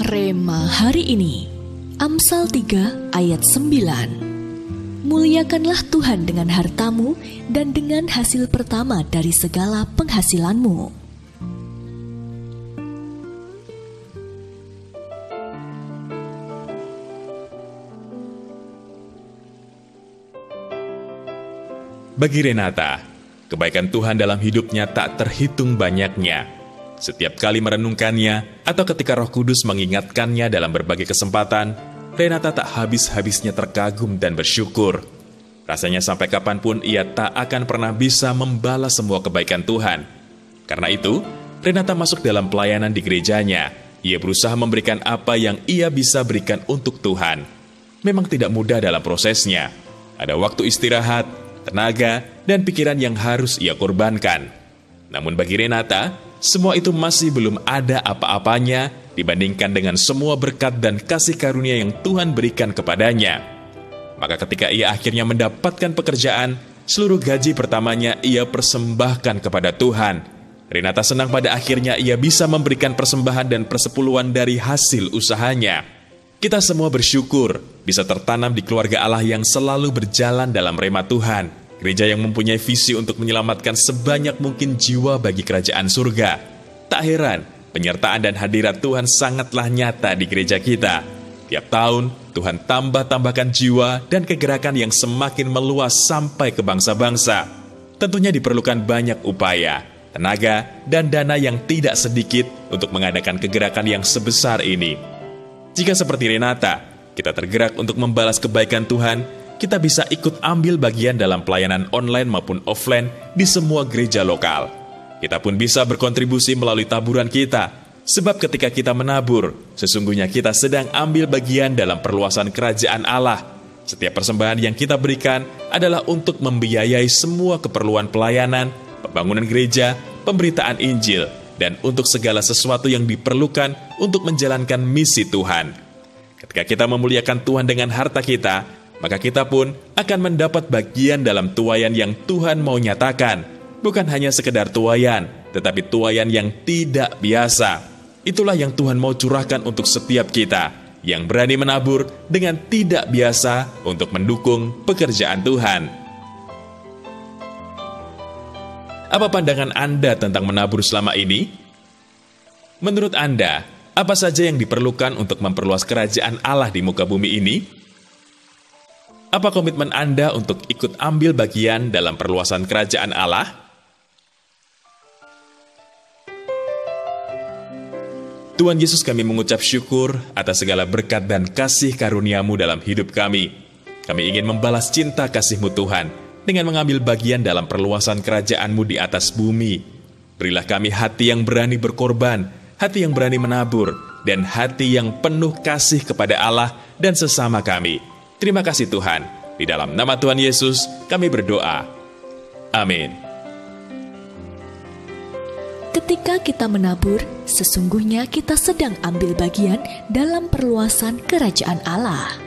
Rema hari ini, Amsal 3 ayat 9. Muliakanlah Tuhan dengan hartamu dan dengan hasil pertama dari segala penghasilanmu. Bagi Renata, kebaikan Tuhan dalam hidupnya tak terhitung banyaknya. Setiap kali merenungkannya atau ketika Roh Kudus mengingatkannya dalam berbagai kesempatan, Renata tak habis-habisnya terkagum dan bersyukur. Rasanya sampai kapanpun ia tak akan pernah bisa membalas semua kebaikan Tuhan. Karena itu, Renata masuk dalam pelayanan di gerejanya. Ia berusaha memberikan apa yang ia bisa berikan untuk Tuhan. Memang tidak mudah dalam prosesnya. Ada waktu istirahat, tenaga, dan pikiran yang harus ia korbankan. Namun bagi Renata, semua itu masih belum ada apa-apanya dibandingkan dengan semua berkat dan kasih karunia yang Tuhan berikan kepadanya. Maka ketika ia akhirnya mendapatkan pekerjaan, seluruh gaji pertamanya ia persembahkan kepada Tuhan. Renata senang pada akhirnya ia bisa memberikan persembahan dan persepuluhan dari hasil usahanya. Kita semua bersyukur bisa tertanam di keluarga Allah yang selalu berjalan dalam rema Tuhan. Gereja yang mempunyai visi untuk menyelamatkan sebanyak mungkin jiwa bagi kerajaan surga. Tak heran, penyertaan dan hadirat Tuhan sangatlah nyata di gereja kita. Tiap tahun, Tuhan tambahkan jiwa dan kegerakan yang semakin meluas sampai ke bangsa-bangsa. Tentunya diperlukan banyak upaya, tenaga, dan dana yang tidak sedikit untuk mengadakan kegerakan yang sebesar ini. Jika seperti Renata, kita tergerak untuk membalas kebaikan Tuhan, kita bisa ikut ambil bagian dalam pelayanan online maupun offline di semua gereja lokal. Kita pun bisa berkontribusi melalui taburan kita, sebab ketika kita menabur, sesungguhnya kita sedang ambil bagian dalam perluasan kerajaan Allah. Setiap persembahan yang kita berikan adalah untuk membiayai semua keperluan pelayanan, pembangunan gereja, pemberitaan Injil, dan untuk segala sesuatu yang diperlukan untuk menjalankan misi Tuhan. Ketika kita memuliakan Tuhan dengan harta kita, maka kita pun akan mendapat bagian dalam tuaian yang Tuhan mau nyatakan. Bukan hanya sekedar tuaian, tetapi tuaian yang tidak biasa. Itulah yang Tuhan mau curahkan untuk setiap kita, yang berani menabur dengan tidak biasa untuk mendukung pekerjaan Tuhan. Apa pandangan Anda tentang menabur selama ini? Menurut Anda, apa saja yang diperlukan untuk memperluas kerajaan Allah di muka bumi ini? Apa komitmen Anda untuk ikut ambil bagian dalam perluasan kerajaan Allah? Tuhan Yesus, kami mengucap syukur atas segala berkat dan kasih karunia-Mu dalam hidup kami. Kami ingin membalas cinta kasih-Mu Tuhan dengan mengambil bagian dalam perluasan kerajaan-Mu di atas bumi. Berilah kami hati yang berani berkorban, hati yang berani menabur, dan hati yang penuh kasih kepada Allah dan sesama kami. Terima kasih Tuhan. Di dalam nama Tuhan Yesus, kami berdoa. Amin. Ketika kita menabur, sesungguhnya kita sedang ambil bagian dalam perluasan kerajaan Allah.